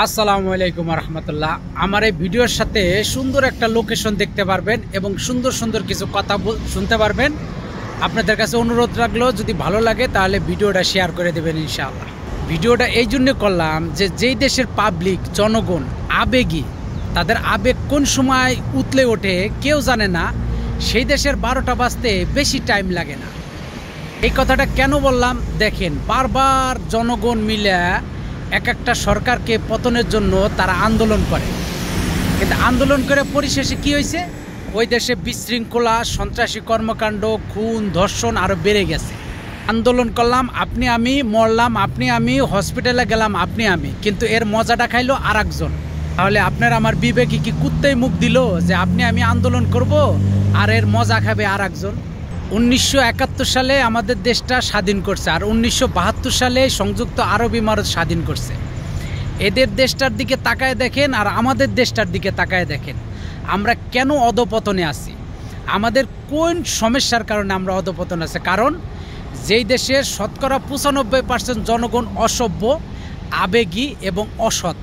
আসসালামু আলাইকুম রহমতুল্লাহ। আমার এই ভিডিওর সাথে সুন্দর একটা লোকেশন দেখতে পারবেন এবং সুন্দর সুন্দর কিছু কথা শুনতে পারবেন। আপনাদের কাছে অনুরোধ রাখলো, যদি ভালো লাগে তাহলে ভিডিওটা শেয়ার করে দেবেন ইনশাআল্লাহ। ভিডিওটা এই জন্য করলাম যে যেই দেশের পাবলিক জনগণ আবেগী, তাদের আবেগ কোন সময় উতলে ওঠে কেউ জানে না, সেই দেশের 12টা বাজতে বেশি টাইম লাগে না। এই কথাটা কেন বললাম দেখেন, বারবার জনগণ মিলে এক একটা সরকারকে পতনের জন্য তারা আন্দোলন করে, কিন্তু আন্দোলন করে পরিশেষে কি হয়েছে, ওই দেশে বিশৃঙ্খলা, সন্ত্রাসী কর্মকাণ্ড, খুন, ধর্ষণ আরও বেড়ে গেছে। আন্দোলন করলাম আপনি আমি, মরলাম আপনি আমি, হসপিটালে গেলাম আপনি আমি, কিন্তু এর মজাটা খাইলো আর একজন। তাহলে আপনার আমার বিবেকে কি কুত্তেই মুখ দিল যে আপনি আমি আন্দোলন করব আর এর মজা খাবে আর একজন? 1971 সালে আমাদের দেশটা স্বাধীন করছে, আর 1972 সালে সংযুক্ত আরব ইমারত স্বাধীন করছে। এদের দেশটার দিকে তাকায় দেখেন আর আমাদের দেশটার দিকে তাকায় দেখেন, আমরা কেন অধপতনে আছি, আমাদের কোন সমস্যার কারণে আমরা অধপতনে আছি। কারণ যেই দেশের শতকরা 95% জনগণ অসভ্য, আবেগী এবং অসৎ,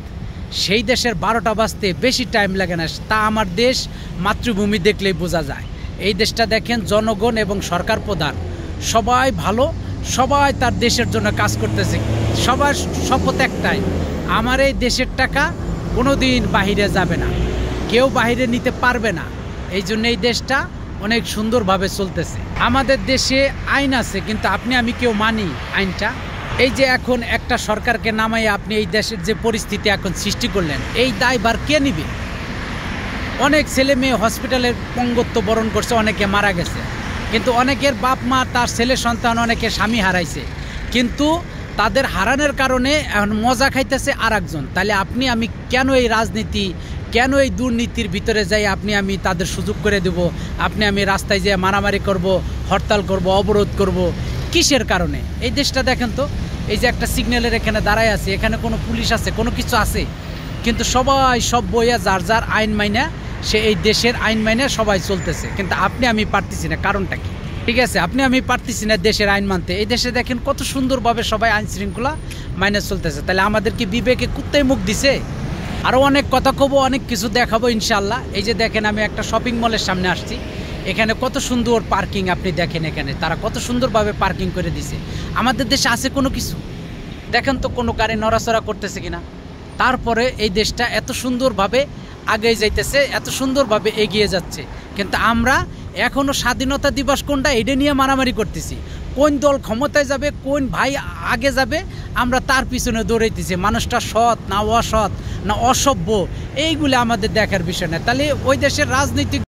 সেই দেশের 12টা বাজতে বেশি টাইম লাগে না। তা আমার দেশ মাতৃভূমি দেখলেই বোঝা যায়। এই দেশটা দেখেন, জনগণ এবং সরকার প্রধান সবাই ভালো, সবাই তার দেশের জন্য কাজ করতেছে। সবার শপথ একটাই, আমার এই দেশের টাকা কোনোদিন বাহিরে যাবে না, কেউ বাহিরে নিতে পারবে না। এই জন্য এই দেশটা অনেক সুন্দরভাবে চলতেছে। আমাদের দেশে আইন আছে, কিন্তু আপনি আমি কেউ মানি আইনটা? এই যে এখন একটা সরকারকে নামাই আপনি এই দেশের যে পরিস্থিতি এখন সৃষ্টি করলেন, এই দায়ভার কে নিবে? অনেক ছেলে মেয়ে হসপিটালের পঙ্গত্ব বরণ করছে, অনেকে মারা গেছে, কিন্তু অনেকের বাপ মা, তার ছেলে সন্তান, অনেকে স্বামী হারাইছে, কিন্তু তাদের হারানোর কারণে এখন মজা খাইতেছে আর একজন। তাহলে আপনি আমি কেন এই রাজনীতি, কেন এই দুর্নীতির ভিতরে যাই আপনি আমি তাদের সুযোগ করে দেব? আপনি আমি রাস্তায় যেয়ে মারামারি করব, হরতাল করব, অবরোধ করব, কিসের কারণে? এই দেশটা দেখেন তো, এই যে একটা সিগন্যালের এখানে দাঁড়ায় আছে, এখানে কোনো পুলিশ আছে, কোনো কিছু আছে, কিন্তু সবাই সব বইয়া যার যার আইন মাইনা, সে এই দেশের আইন মাইনে সবাই চলতেছে, কিন্তু আপনি আমি পারতেছি না। কারণটা কি? ঠিক আছে, আপনি আমি পারতেছি না দেশের আইন মানতে। এই দেশে দেখেন কত সুন্দরভাবে সবাই আইন শৃঙ্খলা মাইনে চলতেছে। তাহলে আমাদের কি বিবেকে কুত্তায় মুখ দিছে? আরও অনেক কথা কব, অনেক কিছু দেখাবো ইনশাল্লাহ। এই যে দেখেন, আমি একটা শপিং মলের সামনে আসছি, এখানে কত সুন্দর পার্কিং আপনি দেখেন, এখানে তারা কত সুন্দরভাবে পার্কিং করে দিছে। আমাদের দেশে আছে কোনো কিছু? দেখেন তো কোনো গাড়ি নড়াচড়া করতেছে কিনা। তারপরে এই দেশটা এত সুন্দরভাবে আগে যাইতেছে, এত সুন্দরভাবে এগিয়ে যাচ্ছে, কিন্তু আমরা এখনও স্বাধীনতা দিবস কোনটা এটা নিয়ে মারামারি করতেছি। কোন দল ক্ষমতায় যাবে, কোন ভাই আগে যাবে, আমরা তার পিছনে দৌড়াইতেছি। মানুষটা সৎ না অসৎ না অসভ্য, এইগুলো আমাদের দেখার বিষয় না। তাহলে ওই দেশের রাজনৈতিক